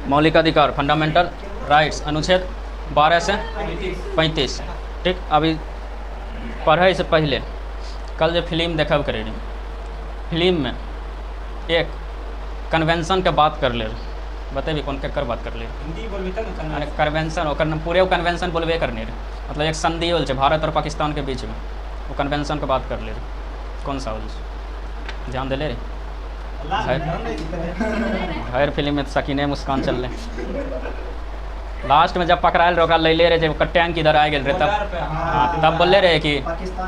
मौलिक अधिकार fundamental rights अनुच्छेद 12 से 35। ठीक, अभी पढ़े से पहले कल जो फिल्म देखब करे रही, फिल्म में एक कन्वेंशन के बात कर ले, बतेबी कौन केकर बात कर ले? हिंदी बोलबे तब ना अरे कन्वेंशन, ओकर पूरे कन्वेंशन बोलबे करने रहे, मतलब एक संधि होल भारत और पाकिस्तान के बीच में, वो कन्वेंशन के बात कर ले रहे। कौन सा होल? ध्यान दे ले रे। हर फिल्म में सकीने मुस्कान चल रहे। लास्ट में जब पकड़ायल रहे ले ले रहे, जब टैंक इधर आ गए रहे तब बोले रहे कि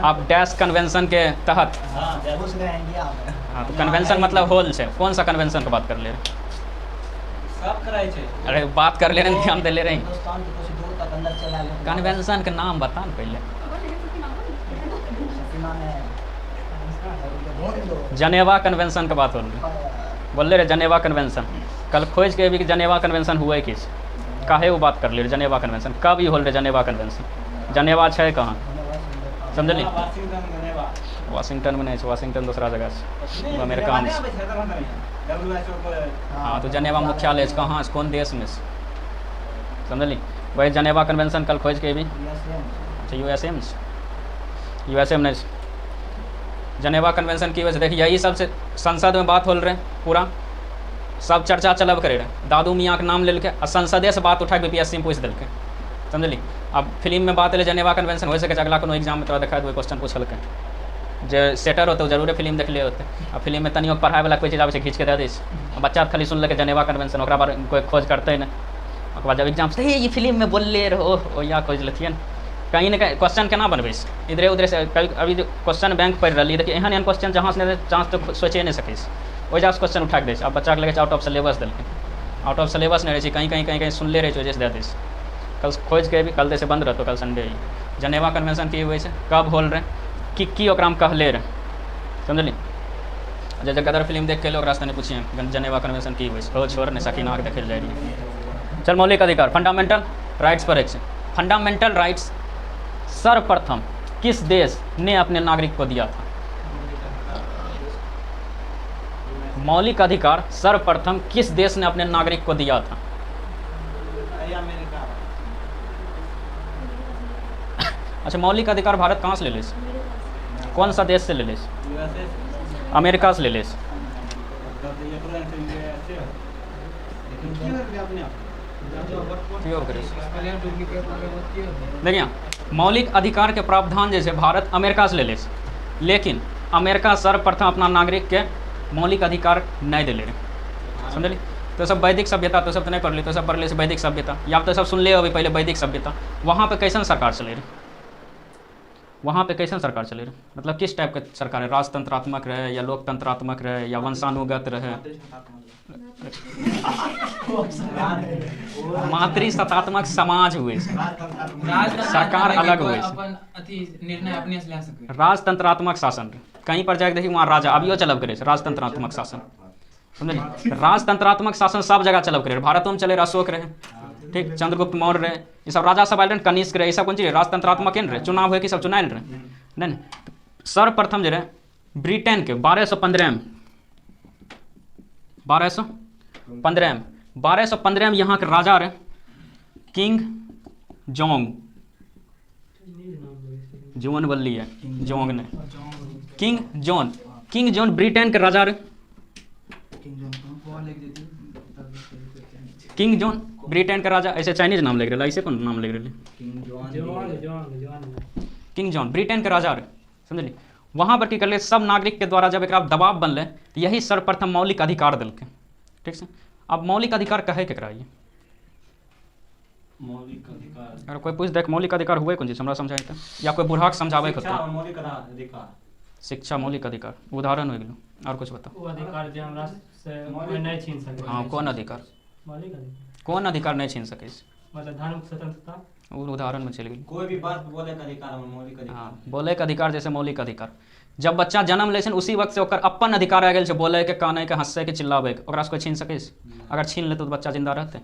आप डैश कन्वेंशन के तहत। हाँ, तो कन्वेंशन मतलब होल है। कौन सा कन्वेंशन की बात कर ले रहे? अरे बात कर ले रहे, ध्यान दे ले रहे। कन्वेंशन के नाम बता न पहले। जनेवा कन्वेंशन की बात हो रही, बोल रहे जनेवा कन्वेंशन। कल खोज के भी कि जनेवा कन्वेंशन हुआ है किस काहे वो बात कर ले? जनेवा कन्वेंशन कब ही होल रहे? जनेवा कन्वेंशन जनेवा है कहाँ, समझली? वाशिंगटन में नहीं है, वाशिंगटन दूसरा जगह से, अमेरिका में। हाँ, तो जनेवा मुख्यालय कहाँ, कौन देश में, समझली? वही जनेवा कन्वेंशन कल खोज के भी। अच्छा, यूएसए में, यूएसए में नहीं। जनेवा कन्वेंशन की वजह से देखिए यही सबसे संसद में बात हो रहे पूरा सब चर्चा चलब करे रहे। दादू मियाँ के नाम लेके और संसदे से बात उठा के बीपीएससी में पूछ दिल्के, समझली? अब फिल्म में बात है जनेवा कन्वेंशन हो सके अगला कोनो एग्जाम में तोरा देखा वही क्वेश्चन पूछलके, जो सेटर होते जरूर फिल्म देख ले होते। अब फिल्म में तनियो पढ़ाई वाला कोई चीज़ आवे खींच के दे दी, बच्चा खाली सुन लेके जनेवा कन्वेंशन, ओकरा बारे कोई खोज करते ना। ओकर बाद जब एग्जाम से ये फिल्म में बोल ले रहो या खोज लेती है कहीं ना कहीं क्वेश्चन केना बनबे इधरे उधरे से। अभी जो क्वेश्चन बैंक पढ़ रही देखिए एहन क्वेश्चन जहाँ से जहाँ तो सोचे नहीं सके वजह से क्वेश्चन उठा के दे। अब बच्चा के लगे आउट ऑफ सिलेबस दिल्के, आउट ऑफ सिलेबस नहीं रहे, कहीं सुन ले रहे वजह से दे दी। कल खोज के भी कल जैसे बंद रहते कल संडे ही। जनेवा कन्वेंशन की हुई है कब होल रहे कि ओकरा में कहले रहे, समझली? जैसे गदर फिल्म देख के लोग रास्ते नहीं पूछिए जनेवा कन्वेंशन की हुई है, छोड़ नहीं सकीना के देखे जा रही है। चल, मौलिक अधिकार फंडामेंटल राइट्स पर एक से। फंडामेंटल राइट्स सर्वप्रथम किस देश ने अपने नागरिक को दिया था? मौलिक अधिकार सर्वप्रथम किस देश ने अपने नागरिक को दिया था? अच्छा, मौलिक अधिकार भारत कहाँ से ले ले? कौन सा देश से ले ले? अमेरिका से ले ले। देखिए, मौलिक अधिकार के प्रावधान जैसे भारत अमेरिका से ले ले, लेकिन अमेरिका सर्वप्रथम अपना नागरिक के मौलिक अधिकार नहीं दे ले रहे, समझली? तो सब वैदिक सभ्यता तो सब तो नहीं पढ़ ली, तो सब पढ़ ले से वैदिक सभ्यता, या तो सब सुन ले अभी पहले वैदिक सभ्यता। वहाँ पे कैसन सरकार चले रही? वहाँ पे कैसन सरकार चले रही? मतलब किस टाइप का सरकार है? राजतंत्रात्मक रहे या लोकतंत्रात्मक रहे या वंशानुगत रहे? मातृसत्तात्मक समाज हुए, सरकार अलग हुए, राजतंत्रात्मक शासन। कहीं पर जाके देखिए वहाँ राजा अभियो चलब करे राजतंत्रात्मक शासन, समझे? राजतंत्रात्मक शासन सब जगह चलब करे। भारतों में चले अशोक रहे, ठीक, चंद्रगुप्त मौर्य रहे, ये सब राजा सब आए, कनिष्क रहे, ये सब कौन चीज राजतंत्रात्मक रहे। चुनाव हुए कि सब चुनायल रहे नहीं। सर्वप्रथम जो रहे ब्रिटेन के 1215 में यहाँ के राजा रहे किंग जॉन बल्ली है जोंग ने, किंग जॉन ब्रिटेन के राजा रहे। किंग जॉन ब्रिटेन का राजा, ऐसे चाइनीज नाम लग रहा है, ऐसे कौन नाम लग रहा है? किंग जॉन ब्रिटेन के राजा रहे, समझली? वहाँ पर की कर ले सब नागरिक के द्वारा जब एक दबाव बनले तो यही सर्वप्रथम मौलिक अधिकार दिलके, ठीक से। अब मौलिक अधिकार कहे के कराइए? मौलिक अधिकार अगर कोई पूछ देख मौलिक अधिकार हुए कौन चीज हमरा समझाए तो, या कोई बुढ़ाक समझावे को? मौलिक अधिकार, शिक्षा मौलिक अधिकार, उदाहरण हो गेलो, और कुछ बताओ। वो अधिकार जो हमरा से कोई नहीं छीन सके। हाँ, कौन अधिकार? मौलिक अधिकार, कौन अधिकार नहीं छीन सके? मतलब धार्मिक स्वतंत्रता, वो उदाहरण में चल गई। कोई भी बात बोले का अधिकार मौलिक अधिकार। हाँ, बोले के अधिकार जैसे मौलिक अधिकार। जब बच्चा जन्म ले उसी वक्त से ओकर अपन अधिकार आ गए बोले के, काने के, हंसे के, चिल्लावे के, ओकरा से कोई छीन सके? अगर छीन ले तो बच्चा जिंदा रहते?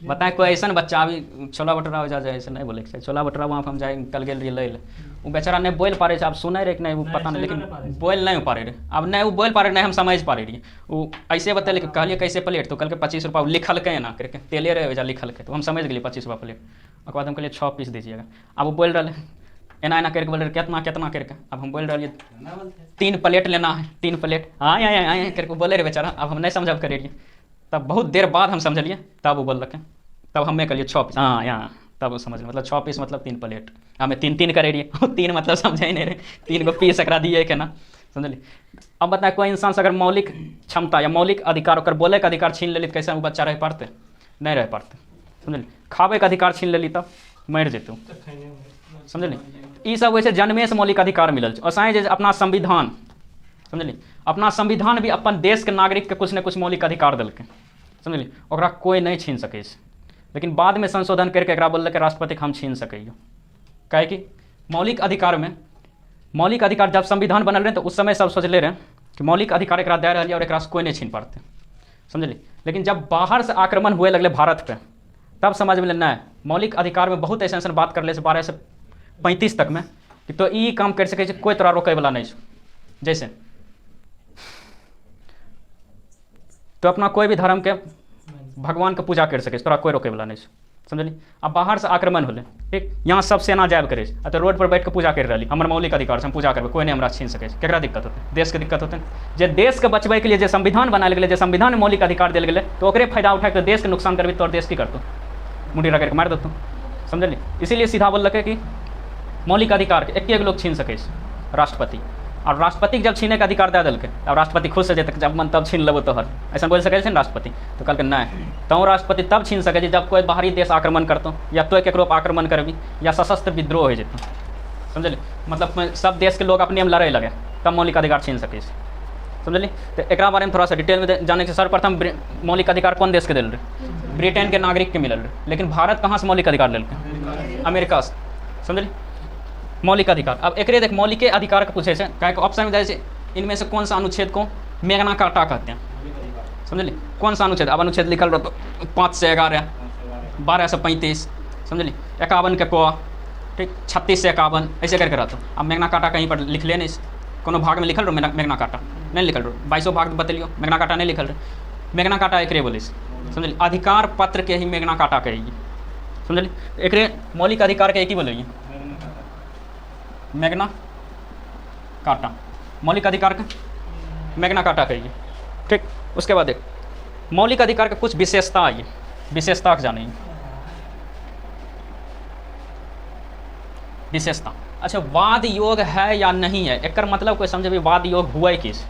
बताएं कोई ऐसा बच्चा अभी छोला भटूरा हो जाए ऐसे नहीं बोले के चाही। छोला भटूरा वहाँ पर हम जाए कल गेल रहिए लै ले, वो बेचारा नहीं बोल पा रहे अब सुनै रहे कि नहीं वो नहीं, पता नहीं, सुनै लेकिन नहीं पा रहे। बोल नहीं पा रहे अब नहीं वो बोल पा रहे नहीं हम समझ पा रहे वो ऐसे बतैले कि कहलिए कैसे प्लेट तो कल के 25 रुपये लिखल के ना करके तेले रहे वजह लिखल के तो हम समझ गए 25 रुपये प्लेट। उसके बाद हम कहलिए 6 पीस दीजिएगा। अब वो बोल रहे एना एना करके बोल रहे कितना कितना करके। अब हम बोल रहे 3 प्लेट लेना है, 3 प्लेट हाँ आए करके बोले रहे बेचारा। अब हम नहीं समझ कर रहिए, तब बहुत देर बाद हम समझलिए, तब वो बोल रखे, तब हमें कहलिए 6 पीस हाँ यहाँ, तब वो समझ मतलब 6 पीस मतलब 3 प्लेट। हमें 3 करे रहिए 3 मतलब समझे ही नहीं रहे, 3 गो पीस एकरा दिए के ना समझलिए। अब बताए कोई इंसान से अगर मौलिक क्षमता या मौलिक अधिकार ओकर बोले के अधिकार छीन लेली तो कैसे वो बच्चा रह पाते, नहीं रह पाते समझलिए। खावे के अधिकार छीन लेली तब मर जेतू समझलिए। ई सब वैसे जन्मे से मौलिक अधिकार मिलल छै। असाई जे अपना संविधान समझलिए, अपना संविधान भी अपन देश के नागरिक के कुछ न कुछ मौलिक अधिकार देलकै समझलिए, ओकरा कोई नहीं छीन सकै छै। लेकिन बाद में संशोधन करके एकरा बोललकै राष्ट्रपति हम छीन सकैयो, काहे कि मौलिक अधिकार में मौलिक अधिकार जब संविधान बनल रहे तो उस समय सब सोचले रहे कि मौलिक अधिकार एकरा दे रही और एकरा से कोई नहीं छीन पाते समझलिए। लेकिन जब बाहर से आक्रमण हुए लगले भारत पे तब समझ में नहीं मौलिक अधिकार में बहुत ऐसा बात कर ले 12 से 35 तक में कि तो ई काम कर सके कोई तोरा रोके वाला नहीं छो। जैसे तो अपना कोई भी धर्म के भगवान के पूजा कर सके तोरा कोई रोके वाला नहीं छो समझली। अब बाहर से आक्रमण होले ठीक, यहाँ सब सेना जायल करे तो रोड पर बैठ के पूजा कर रही हमर मौलिक अधिकार से हम पूजा करबे, कोई नहीं हमरा छीन सके। केकरा दिक्कत होते, देश के दिक्कत होते। जे देश के बचबे के लिए जे संविधान बनायल गेलै, जे संविधान में मौलिक अधिकार देल गेलै तो ओकरे फायदा उठा के देश के नुकसान करबी तो देश की करतो मुंडी रगड़ के मार देतो समझली। इसीलिए सीधा बोललकै कि मौलिक अधिकार के एक लोग छीन सके राष्ट्रपति, और राष्ट्रपति के जब छीने के अधिकार दे दिल्क अब राष्ट्रपति खुश से जेतक जब मन तब छीन लेबो तोहर ऐसा बोल सके राष्ट्रपति। तो कहलकै नहीं तो राष्ट्रपति तब छीन सके जब कोई बाहरी देश आक्रमण करतो या तो केकरो आक्रमण करबी या सशस्त्र विद्रोह हो जेतो समझली। मतलब सब देश के लोग अपने में लड़े लगे तब मौलिक अधिकार छीन सके समझली। तो एक बारे में थोड़ा सा डिटेल में जाने के सर्वप्रथम मौलिक अधिकार कौन देश के दिल रहे, ब्रिटेन के नागरिक के मिलल रहे। लेकिन भारत कहाँ से मौलिक अधिकार लेलकै, अमेरिका से समझली। मौलिक अधिकार अब एक देख मौलिक अधिकार के पूछे कहे ऑप्शन में जाए इनमें से कौन सा अनुच्छेद को मैग्ना कार्टा कहते हैं समझली। कौन सा अनुच्छेद, अब अनुच्छेद लिखल रहो तो 5 से 11, 12 से 35 समझली, 51 के को ठीक, 36 से 51 ऐसे करके रहता। अब मैग्ना कार्टा कहीं पर लिख ले नहीं, कोनो भाग में लिखल रहो मैग्ना कार्टा नहीं लिखल रहो, 22 भाग बतलियो मैग्ना कार्टा नहीं लिखल रहे। मैग्ना कार्टा एक बोले समझली, अधिकार पत्र के ही मैग्ना कार्टा कहेगी समझली। एक मौलिक अधिकार के एक ही बोलेगी मैग्ना कार्टा, मौलिक अधिकार का मैग्ना कार्टा कहिए ठीक। उसके बाद एक मौलिक अधिकार के कुछ विशेषता आई, विशेषता जानिए विशेषता। अच्छा वाद योग है या नहीं है, एक मतलब कोई समझे वाद योग हुआ है किस,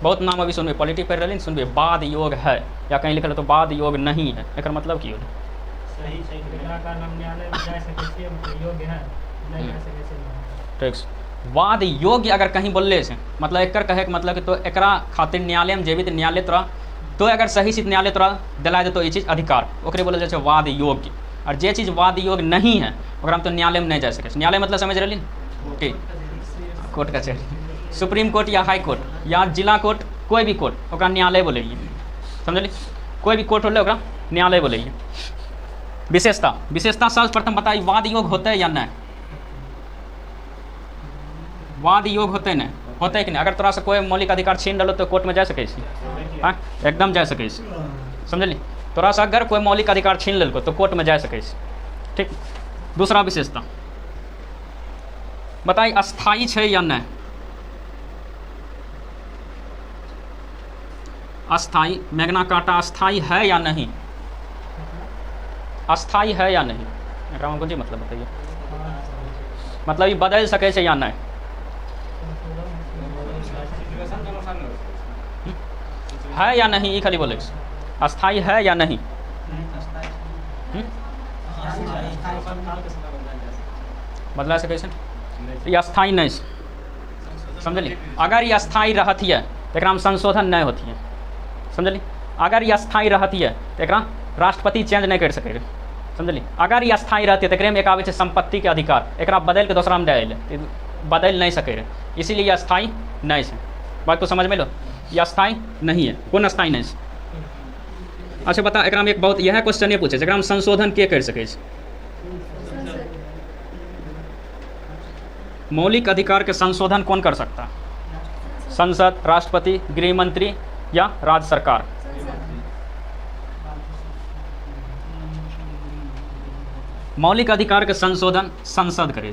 बहुत नाम अभी सुनबे पॉलिटिक पढ़ रही सुनबे वाद योग है या कहीं लिखल तो वाद योग नहीं है, एक मतलब की होगा सही सही का नाम न्यायालय में जा सके योग्य है नहीं जा सके ठीक। वाद योग्य अगर कहीं बोलले से मतलब एक कहे के मतलब कि तो एकरा खातिर न्यायालय में जेबी तो न्यायालय तोरा तो अगर सही से न्यायालय तोरा दिला दे तो ये चीज़ अधिकार ओकरे बोलल जाए वाद योग्य। और जे चीज़ वाद योग्य नहीं है ओकरा में तो न्यायालय में नहीं जा सके। न्यायालय मतलब समझ रही ठीक, कोर्ट कचहरी, सुप्रीम कोर्ट या हाई कोर्ट या जिला कोर्ट कोई भी कोर्ट ओकरा न्यायालय बोलेंगे समझली। कोई भी कोर्ट होले ओकरा न्यायालय बोलेंगे। विशेषता, विशेषता सर्वप्रथम बताइए वाद योग होता है या नहीं, वाद योग होते नहीं होते कि नहीं। अगर तोरा से कोई मौलिक अधिकार छीन डालो तो कोर्ट में जा सके हाँ एकदम जा सके समझली। तोरा से अगर कोई मौलिक अधिकार छीन लेलको तो कोर्ट में जा सके ठीक। दूसरा विशेषता बताइए अस्थाई है या नहीं, अस्थाई मैग्ना कार्टा अस्थाई है या नहीं, अस्थाई है या नहीं राम जी मतलब बताइए, मतलब ये बदल सके या नहीं। है या नहीं ये खाली बोले अस्थाई है या नहीं, बदला सके ये अस्थाई नहीं समझली। अगर ये अस्थाई रहती है तो एक संशोधन नहीं होती है समझली। अगर ये अस्थाई रहती है तो एक राष्ट्रपति चेंज नहीं कर सके समझली। अगर ये अस्थाई रहती है तो एक आवे संपत्ति के अधिकार एक बदल के दूसरा में दे बदल नहीं सके, इसीलिए ये अस्थाई नहीं है। बात तो समझ में लो, ये अस्थाई नहीं है। कौन अस्थाई नहीं अच्छा बता, एकरा में एक बहुत यह क्वेश्चन पूछे जरा हम संशोधन के कर सके छी? मौलिक अधिकार के संशोधन कौन कर सकता? संसद, राष्ट्रपति, गृह मंत्री या राज्य सरकार? मौलिक अधिकार के संशोधन संसद करे,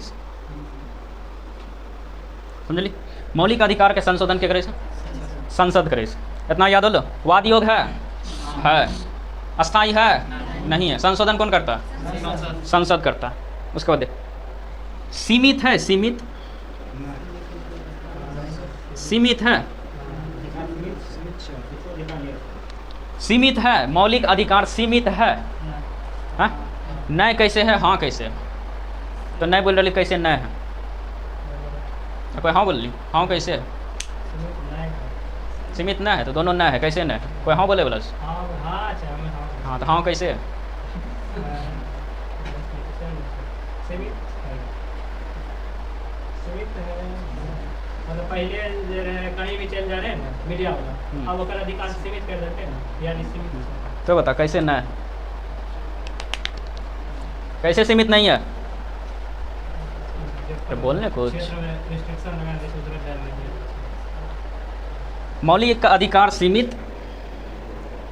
समझली? मौलिक अधिकार के संशोधन के करे, संसद करे। इतना याद हो लो। वाद योग है, अस्थाई है, नहीं है। संशोधन कौन करता है? संसद करता है। उसके बाद सीमित है, सीमित सीमित है, सीमित है। मौलिक अधिकार सीमित है, हाँ? नहीं कैसे है? हाँ कैसे है? तो नहीं बोल रही कैसे नहीं है? कोई हाँ बोल ली, हाँ कैसे है? सीमित नहीं है तो दोनों नहीं है, कैसे नहीं है? कोई हाँ बोले बोला? हाँ तो हाँ कैसे है? पहले कहीं भी चल जा रहे हैं ना मीडिया वाला, अब ओकर अधिकार सीमित कर देते हैं ना, यानी सीमित। तो बता कैसे नहीं है? कैसे सीमित नहीं है? तो बोलने कुछ। मौलिक अधिकार सीमित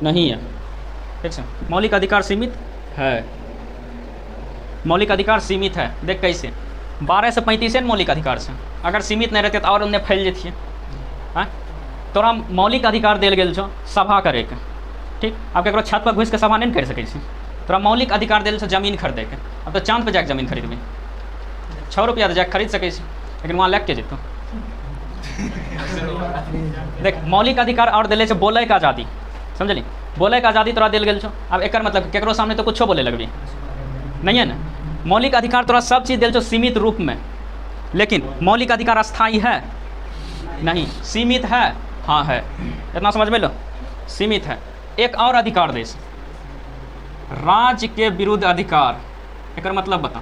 नहीं है, ठीक है? मौलिक अधिकार सीमित है, मौलिक अधिकार सीमित है। देख कैसे 12 से 35 है मौलिक अधिकार से। अगर सीमित नहीं रहते तो और उन्हें फैल जाती है। तोरा मौलिक अधिकार दिल गेल छो सभा करे के, ठीक? अब केकरो छत पर घुस के सभा नहीं कर सकै छी। तोरा मौलिक अधिकार दिल छो जमीन खरीदे के। अब तो चाँद पे जाके जमीन खरीदबी, 6 रुपया तो जाके खरीद सकै छी, लेकिन वहाँ लग के जेतो। देख मौलिक अधिकार और दिले छो बोले के आज़ादी, समझली? बोले के आज़ादी तोरा दिल गेल छो। अब एकर मतलब केकरो सामने तो कुछो बोले लगबी, नहीं है ना? मौलिक अधिकार तोरा सब चीज़ दिल छो सीमित रूप में, लेकिन मौलिक अधिकार अस्थाई है नहीं, सीमित है, हाँ है। इतना समझ में लो, सीमित है। एक और अधिकार देश राज्य के विरुद्ध अधिकार, एक मतलब बता।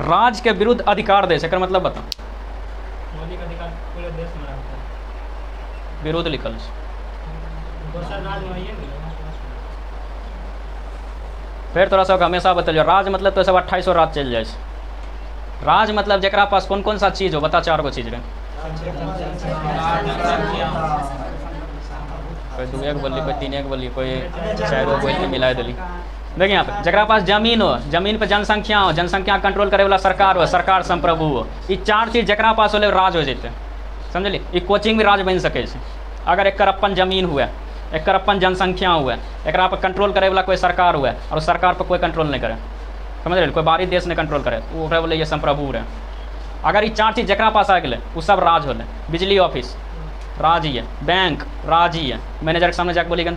राज्य के विरुद्ध अधिकार देश, एक मतलब बता। मौलिक अधिकार पूरे देश में रहता है, विरुद्ध लिखल दोसर राज्य में है। फिर तोरा सबके हमेशा बतलियो राज्य मतलब तो सब 2800 राज्य चल जाए। राज्य मतलब जरा पास कौन कौन सा चीज़ हो, बता। 4 गो चीज़ रहे। कोई 2 एक बोली, कोई 3 एक बोली, कोई 4 गो बोल के मिला दिली। देखिए यहाँ पे जरा पास जमीन हो, जमीन पे जनसंख्या हो, जनसंख्या कंट्रोल करे वाला सरकार हो, सरकार संप्रभु हो। ये 4 चीज़ जरा पास होले राज हो जाते, समझली? ये कोचिंग भी राज बन सके। अगर एक अपन जमीन हुआ, एक अपन जनसंख्या हुआ, एक पर कंट्रोल करे वाला कोई सरकार हुआ और सरकार पर कोई कंट्रोल नहीं करे, समझ रहे? कोई बाहरी देश ने कंट्रोल करे, वो बोले ये संप्रभु रहे। अगर ये 4 चीज़ जरा पास आ गए वो सब राज होले। बिजली ऑफिस राज ही है, बैंक राज ही है। मैनेजर के सामने जाके बोली गन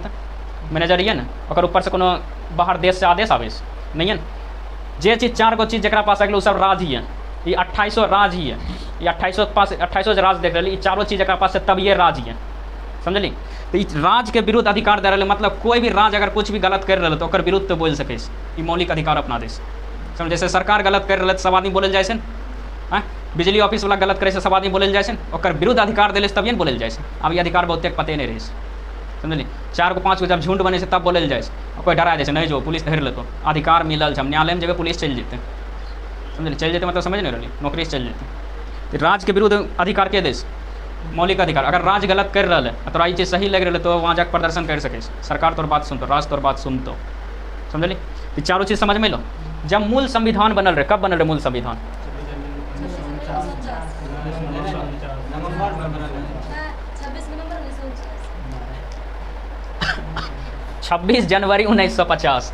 मैनेजर ही है ना, और ऊपर से कोनो बाहर देश से आदेश आवेश नहीं है ना। जे चीज़ 4 गो चीज़ जरा पास आ गए वो सब राज ही है। ये 2800 राज ही है। ये 2800 के पास 2800 राज देख रहे, ये 4 चीज़ जरा पास है तब ये राज ही है, समझली? तो इस राज के विरुद्ध अधिकार दे रहे, मतलब कोई भी राज अगर कुछ भी गलत कर रहे तो ओकर विरुद्ध तो बोल सके। ये मौलिक अधिकार अपना देश, समझ? जैसे सरकार गलत कर रहे सब आदमी बोलल जाए से, हाँ? बिजली ऑफिस वाला गलत करे से सब आदमी बोलल जाए से, ओकर विरुद्ध अधिकार दिले तब ये बोलल जाए से। अब ये अधिकार बहुते पते नहीं रहे, समझली? 4 गो 5 गो जब झुंड बने से तब बोलल जाए। कोई डरा जैसे नहीं जो पुलिस धर लेतो, अधिकार मिलल, हम न्यायालय में जब पुलिस चल जेते, समझली? चल जेते मतलब समझ नहीं रही, नौकरी से चल जेते। राज के विरुद्ध अधिकार के देश मौलिक अधिकार। अगर राज गलत कर रहा है तो ये चीज़ सही लग रहा है तो वहाँ जाकर प्रदर्शन कर सके, सरकार तोर बात सुनतो, राज तोर बात सुनतो, समझली? ये 4 चीज़ समझ में लो। जब मूल संविधान बनल रहे, कब बनल रहे मूल संविधान? 26 जनवरी 1950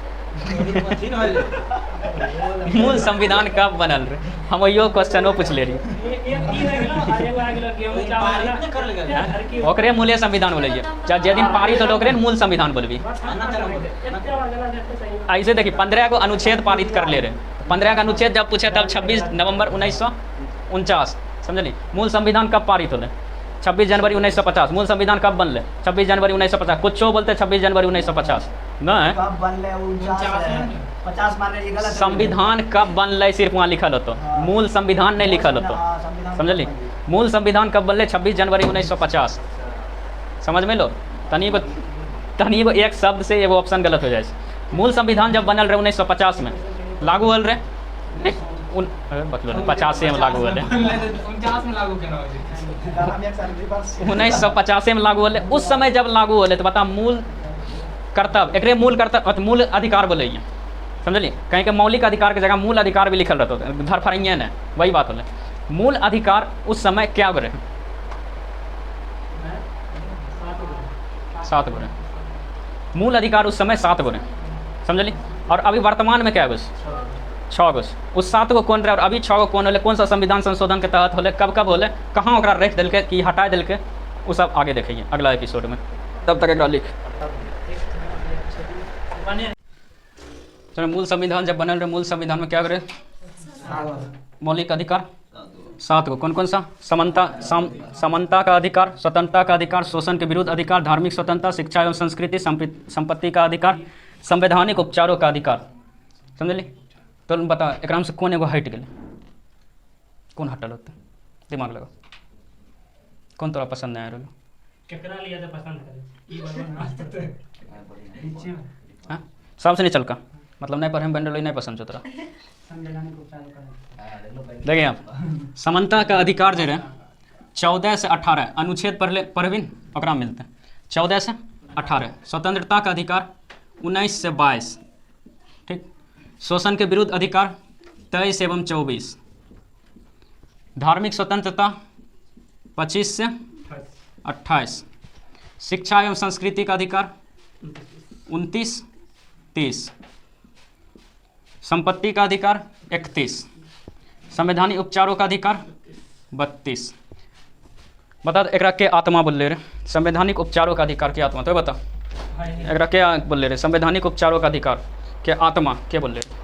मूल संविधान कब बनल रहे? हम यो क्वेश्चनो पूछ ले रही। ओकरे मूले संविधान बोले जे दिन पारित होल ओकरे मूल संविधान बोलबी। ऐसे देखिए 15 को अनुच्छेद पारित कर ले रहे। 15 का अनुच्छेद जब पूछे तब 26 नवंबर 1949, समझली? मूल संविधान कब पारित होले? 26 जनवरी 1950 मूल संविधान कब बनले? 26 जनवरी 1950। कुछो बोलते 26 जनवरी 1950 नहीं। कब बनले? 50 माने ये गलत। संविधान कब बनले सिर्फ वहाँ लिखल होतो, मूल संविधान नहीं लिखल होतो, समझली? मूल संविधान कब बनले? 26 जनवरी 1950। समझ में लो, तनी को एक शब्द से एगो ऑप्शन गलत हो जाए। मूल संविधान जब बनल रहे 1950 में लागू होल रहे, 50 में लागू होले, 1950 में लागू होले। उस समय जब लागू होले तो बता मूल कर्तव्य, एकरे मूल कर्तव्य मूल अधिकार बोले, समझलिए? कहीं के मौलिक अधिकार की जगह मूल अधिकार भी लिखल रहता, धर फरिए ने वही बात होले। मूल अधिकार उस समय क्या गो रहे? 7 गो रहे। मूल अधिकार उस समय 7 गो रहे, समझली? और अभी वर्तमान में क्या गो? 6 गो। उस 7 गो कौन रहे और अभी 6 गो कौन होले? कौन सा संविधान संशोधन के तहत होले, कब कब होले, कहाँ ओकरा रख दिलके कि हटा दिलके, वो सब आगे देखिए अगला एपिसोड में। तब तक एकरा लिख। चलो, मूल संविधान जब बनल रहे, मूल संविधान में क्या करे? मौलिक अधिकार 7 गो। कौन कौन सा? समानता का अधिकार, स्वतंत्रता का अधिकार, शोषण के विरुद्ध अधिकार, धार्मिक स्वतंत्रता, शिक्षा एवं संस्कृति, संपत्ति का अधिकार, संवैधानिक उपचारों का अधिकार, समझली? तो बता एकराम से कौन एगो हट गए? कौन हटल होते? दिमाग लगा, कौन तोरा पसंद नहीं आ रहा? केकरा लिया तो पसंद करे ई बरबर हाँ, सबसे नहीं चलका, मतलब नहीं पढ़े में बन रही, नहीं पसंद तोरा। देखिए आप, समानता का अधिकार जो रहे 14 से 18 अनुच्छेद पढ़बिन ओकरा मिलते हैं 14 से 18। स्वतंत्रता का अधिकार 19 से 22, ठीक। शोषण के विरुद्ध अधिकार 23 एवं 24। धार्मिक स्वतंत्रता 25 से 28। शिक्षा एवं संस्कृति का अधिकार 29, 30। संपत्ति का अधिकार 31। संवैधानिक उपचारों का अधिकार 32। बता एकरा के आत्मा बोल ले रहे? संवैधानिक उपचारों का अधिकार के आत्मा, तो बता एकरा के बोल ले रहे? संवैधानिक उपचारों का अधिकार के आत्मा के बोल ले रहे?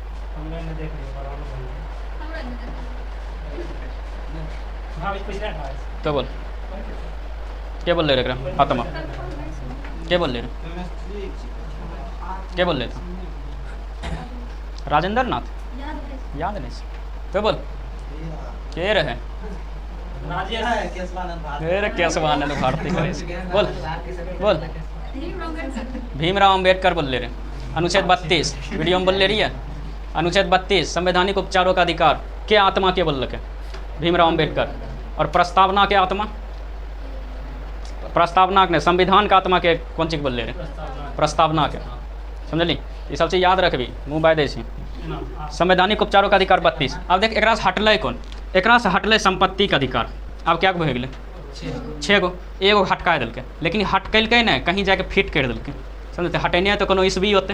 तो बोल क्या बोल ले रहे? आत्मा क्या बोल ले रहे? क्या बोल रहे थे? राजेंद्र नाथ याद नहीं, तो बोल के रहे? केशवानंद भारती बोल बोल। भीमराव अंबेडकर बोल ले रहे। अनुच्छेद 32 वीडियो में बोल ले रही है। अनुच्छेद 32 संवैधानिक उपचारों का अधिकार के आत्मा के बोल रखे? भीमराव अंबेडकर। और प्रस्तावना के आत्मा? प्रस्तावना ने संविधान का आत्मा के कौन चीज बोल ले रहे? प्रस्तावना के, समझली? ये सब चीज याद रखबी, मुँह बाय दे। संवैधानिक उपचारों का अधिकार 32। अब देख एकरा से हटल कौन? एकरा से हटल संपत्ति का अधिकार। अब क्या भे गए? 6 गो। एगो हटका दिल्के, लेकिन हटकैल्के नहीं, कहीं जाके फिट कर दिल्के, समझते? हटेने तो कोनो ईस्वी होते,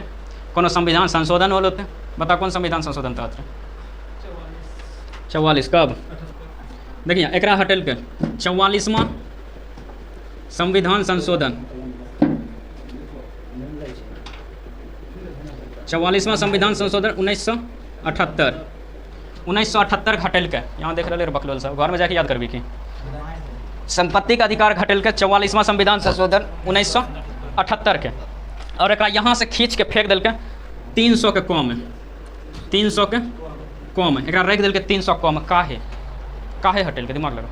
कोनो संविधान संशोधन होल होते। बता कौन संविधान संशोधन तहत रहे? 44। कब? देखिए एकरा हटल के 44वां संविधान संशोधन, 44वां संविधान संशोधन 1978। 1978 हटल के, यहाँ देख रहे बकलोल साहब, घर में जाके याद करबी की संपत्ति का अधिकार हटल के 44वां संविधान संशोधन 1978 के। और एक यहाँ से खींच के फेंक दिल के 300 के कम है, 300 के कम है, एक रख दिल के 300 कम है। काहे हटल के? दिमाग लगा।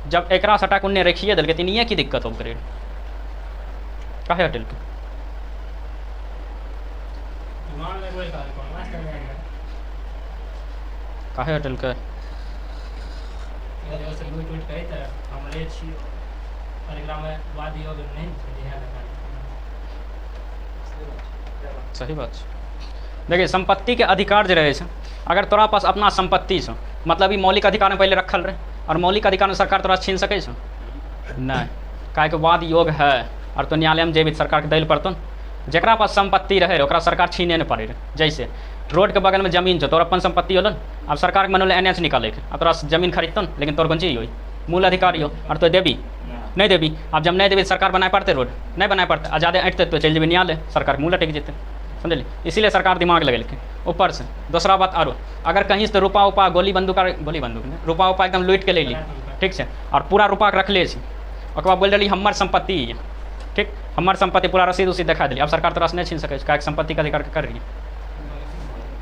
जब एक हटा के उन्हें रखिए दिल के तीन की दिक्कत हो करे, काहे हटल के? काहे हटल के? सही बात। देखिए संपत्ति के अधिकार जो रहे, अगर तोरा पास अपना संपत्ति छो, मतलब ई मौलिक अधिकार में पहले रखल रहे, और मौलिक अधिकार में सरकार तोरा छीन सके छो? नहीं, काहे के वाद योग है, और तो न्यायालय में जेबी सरकार के दैल पड़तो। जकरा पास संपत्ति रहे ओकरा सरकार छीने नहीं पड़े। जैसे रोड के बगल में जमीन छो, तोर अपन संपत्ति होलन, अब सरकार के मन NH निकाले के, अब तोरा जमीन खरीदतन, लेकिन तोर कौन चीज हो? मूल अधिकारी हो, और तो देवी नहीं देवी। अब जब नहीं देवी सरकार बनाए पड़ते, रोड नहीं बनाए पड़ते, आ ज़्यादा अटते तो चल जेबी न्यायालय, सरकार मूल अटक जेते, समझलिए? इसीलिए सरकार दिमाग लगेलके। ऊपर से दूसरा बात आरो, अगर कहीं से रुपा उपा गोली बंदूक रुपा उपा एकदम लूट के ले ली, ठीक है, और पूरा रूपा के रखले छी, ओकर बाद बोल रही हमार संपत्ति है, ठीक, हमार संपत्ति पूरा रसीद उसी दिखा दिली। अब सरकार तोरा से नहीं छीन सकै छै, संपत्ति के अधिकार कर रही है,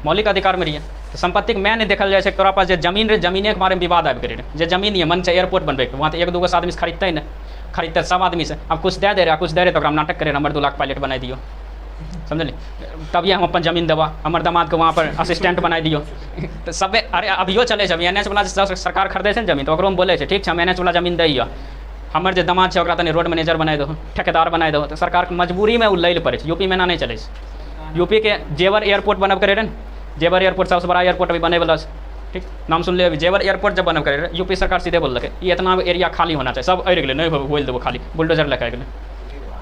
मौलिक अधिकार में रही है। तो संपत्ति के मैं नहीं देखल जाए तोरा पास जे जमीन रे, जमीने के बारे में विवाद आबि गेलै, जे जमीन है मन से एयरपोर्ट बनबे वहाँ तो 1-2 आदमी से खरीदते ना, खरीदते सब आदमी से, अब कुछ दे दे रहे, कुछ दे रहे तो नाटक करे हमर 2 लाख पायलट बना दियो, समझली, तभी हम अपन जमीन देवा, हमर दामाद के वहाँ पर असिस्टेंट बना दियो। तो सब अरे अभियो चले छै, NH वाला सरकार खरीदे छै जमीन, तो ओकरो में बोले छै ठीक है हम NH वाला जमीन दैया, हमर जे दामाद छै ओकरा तनी रोड मैनेजर बना दो, ठेकेदार बना दो। तो सरकार के मजबूरी में उ लै पड़े छै। यूपी में ना नहीं चले छै। यूपी के जेवर एयरपोर्ट बनब करे रहे, जेवर एयरपोर्ट सबसे बड़ा एयरपोर्ट अभी बने वाला है, ठीक, नाम सुन ले अभी, जेवर एयरपोर्ट जब बनब करे रहे, यूपी सरकार सीधे बोल रखे ये इतना एरिया खाली होना चाहिए, सब अड़ गए, नहीं बोल देवो खाली, बुलडोजर लेकर गए,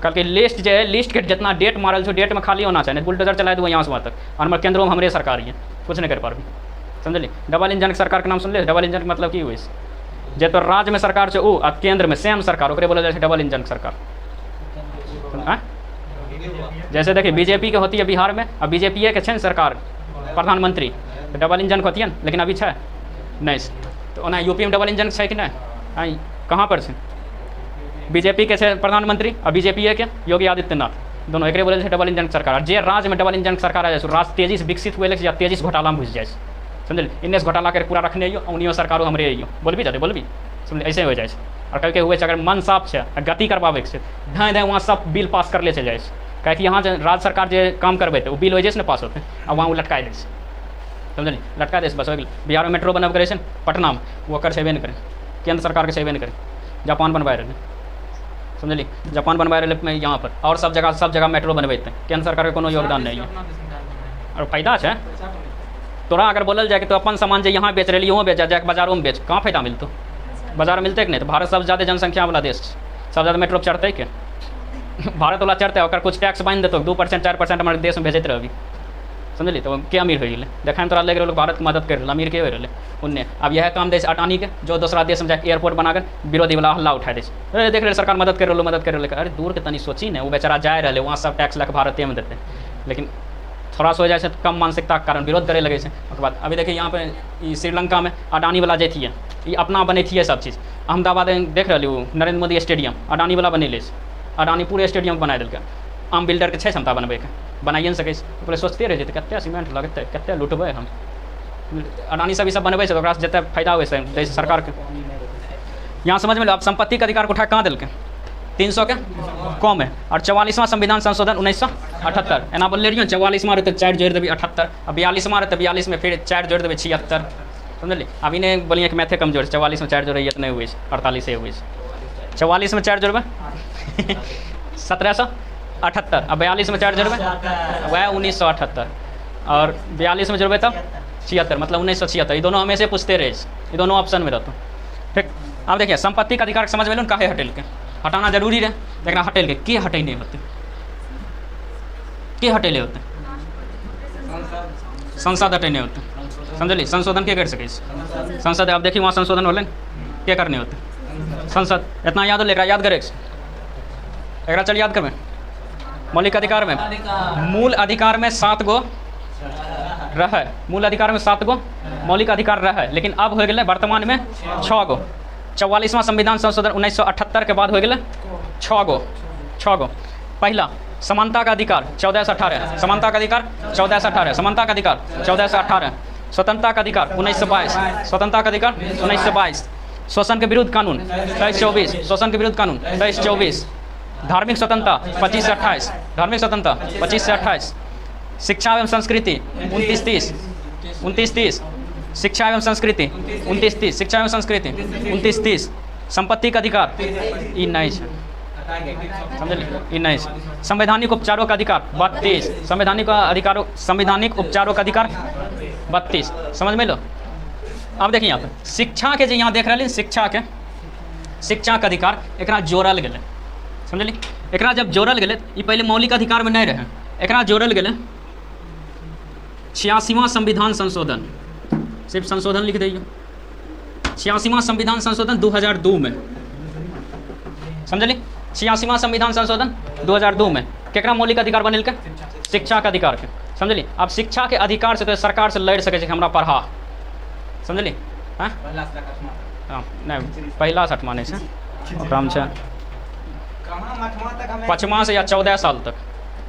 कल के लिस्ट जो है, लिस्ट के जितना डेट मारल छो डेट में खाली होना चाहिए, बुलडोजर चला दो यहाँ से वहाँ तक, और हमारे केंद्रों में हमारे सरकार ही है, कुछ नहीं कर पा रही, समझली। डबल इंजन सरकार के नाम सुन ले, डबल इंजन मतलब की हुई जे तो राज्य में सरकार छै उ, और केंद्र में सेम सरकार, ओकरे बोला जाए डबल इंजन सरकार। जैसे देखिए बीजेपी के होती है बिहार में, अब बीजेपी के सरकार प्रधानमंत्री, तो डबल इंजन होती है ना, लेकिन अभी है नहीं। तो ओना यूपी में डबल इंजन है कि नहीं, कहाँ पर से बीजेपी के प्रधानमंत्री, और बीजेपी के योगी आदित्यनाथ, दोनों एक बोले डबल इंजन सरकार। जे राज्य में डबल इंजन सरकार आ जाए, राज्य तेजी से विकसित हुए या तेजी से घोटाला में घुस जाए, समझल, इन्हें घोटाला कर पूरा रखने आइयो, उन्हीं सरकारों हमरे आइयो, बोलबी जाते बोलबी, समझ, ऐसे हो जाए। और कल के हुए अगर मन साफ है, गति करवावे से धाए धाए वहाँ सब बिल पास कर ले चल जाए, क्या कि यहाँ राज्य सरकार जो काम करबे वो बिल वजह से ना पास होते हैं, अब वहाँ वो लटका दे, समझली, लटका दे बस हो गई। बिहार में मेट्रो बनब करे पटना में, वो कर छेबे नहीं करे, केंद्र सरकार के छेबे नहीं करे, जापान बनवा रहे, समझली, जापान बनवा रहे यहाँ पर, और सब जगह मेट्रो बनबेते हैं, केंद्र सरकार के कोनो योगदान नहीं है। और फायदा है तोरा अगर बोलल जाए कि तो अपन सामान जो यहाँ बेच रही वहाँ बेचा जाए, बाजारों में बेच, कहाँ फायदा मिलतो, बाजार मिलते कि नहीं। तो भारत सबसे ज़्यादा जनसंख्या वाला देश, सबसे ज़्यादा मेट्रो चढ़ते के भारत वाला चढ़ते, और कुछ टैक्स बांध देते 2% 4% हमारे देश में भेजते रहे, समझली। तो क्या अमीर हो गए, देखा तोरा लग रहे भारत की मदद कर रहे, अमीर के हो रहे उनने। अब यह काम दे अडानी के, जो दूसरा देश में जाकर एयरपोर्ट बनाकर विरोधी वाला हल्ला उठा दे, देख रहे सरकार मदद कर रहे, अरे दूर के तनी सोची ने, वो बेचारा जाए रहे वहाँ सब टैक्स लग भारत में देते, लेकिन थोड़ा सा हो जाए कम मानसिकता के कारण विरोध करे लगे। उसके बाद अभी देखिए यहाँ पे श्रीलंका में अडानी वाला जे थी ये अपना बने थी सब चीज़। अहमदाबाद में देख रही वो नरेंद्र मोदी स्टेडियम अडानी वाला बने, अडानी पूरे स्टेडियम बना दिल, आम बिल्डर के क्षमता बनबे के, बनाइए नहीं सकै, पहले सोचते रहे तो कते सीमेंट लगते, कते लुटबे हम, अडानी सब बनबे तो जते फायदा हुए जैसे सरकार के। यहाँ समझ में लो, आप संपत्ति के अधिकार को उठा कहाँ दिल 300 के कम है, और 44वां संविधान संशोधन 1978 एना बोल रही 44वां रहते 4 जोड़ देवी 78, अब 42वां रहते 42 में फिर 4 जोड़ देवी 76, समझली। अब इन्हें बोलिए कि मैथे कमजोर, 44 में 4 जोड़े इतने हुए, 48 से हुए, 44 में 4 जोड़बे 1778, अब 42 में 4 जोड़बे वह 1978, और 42 में जोड़बे तब 76, मतलब 1976। ये दोनों हमेशा पूछते रहे, ये दोनों ऑप्शन में रहते, ठीक। अब देखिए संपत्ति का अधिकार समझ में काहे हटेल के, हटाना जरूरी रहे, लेकिन हटेल के हटेने होते, के हटेले होते, संसद हटेने होते, समझली। संशोधन के कर सके संसद, आप देखिए वहाँ संशोधन होलन के करने होते, संसद इतना याद हो लेकर याद करे, एक चल याद करबे। मौलिक अधिकार में मूल अधिकार में 7 गो रहे, मूल अधिकार में 7 गो मौलिक अधिकार रहे, लेकिन अब हो गए वर्तमान में 6 गो। 44वां संविधान संशोधन 1978 के बाद हो गए 6 गो। पहला समानता का अधिकार 14 से 18, समानता का अधिकार 14 से 18, समानता का अधिकार 14 से 18, स्वतंत्रता का अधिकार 1922, स्वतंत्रता का अधिकार 1922, शोषण के विरुद्ध कानून 23-24, शोषण के विरुद्ध कानून 23-24, धार्मिक स्वतंत्रता 25 से 28, धार्मिक स्वतंत्रता 25 से 28, शिक्षा एवं संस्कृति 29-30, शिक्षा एवं संस्कृति 29-30, शिक्षा एवं संस्कृति 29-30, संपत्ति का अधिकार ई नहीं है, समझलिए, ई नहीं है। संवैधानिक उपचारों का अधिकार 32, संवैधानिक उपचारों का अधिकार 32, समझ में लो। अब देखिए यहाँ पे शिक्षा के जो यहाँ देख रहे शिक्षा का अधिकार एक जोड़ल गए, समझली। एक जब जोड़ल गए, ये पहले मौलिक अधिकार में नहीं रहे, एक जोड़ल गए 86वां संविधान संशोधन, सिर्फ संशोधन लिख दिए, 86वां संविधान संशोधन 2002 में, समझली। 86वां संविधान संशोधन 2002 में केकरा मौलिक अधिकार बनिल के, शिक्षा के अधिकार के, समझली। अब शिक्षा के अधिकार से तो सरकार से लड़ सके हमरा पढ़ा, समझली। हाँ नहीं पहला से 8वां नहीं छै ओकरामे छै कहाँ 8वां तक हमें 5वां से या 14 साल तक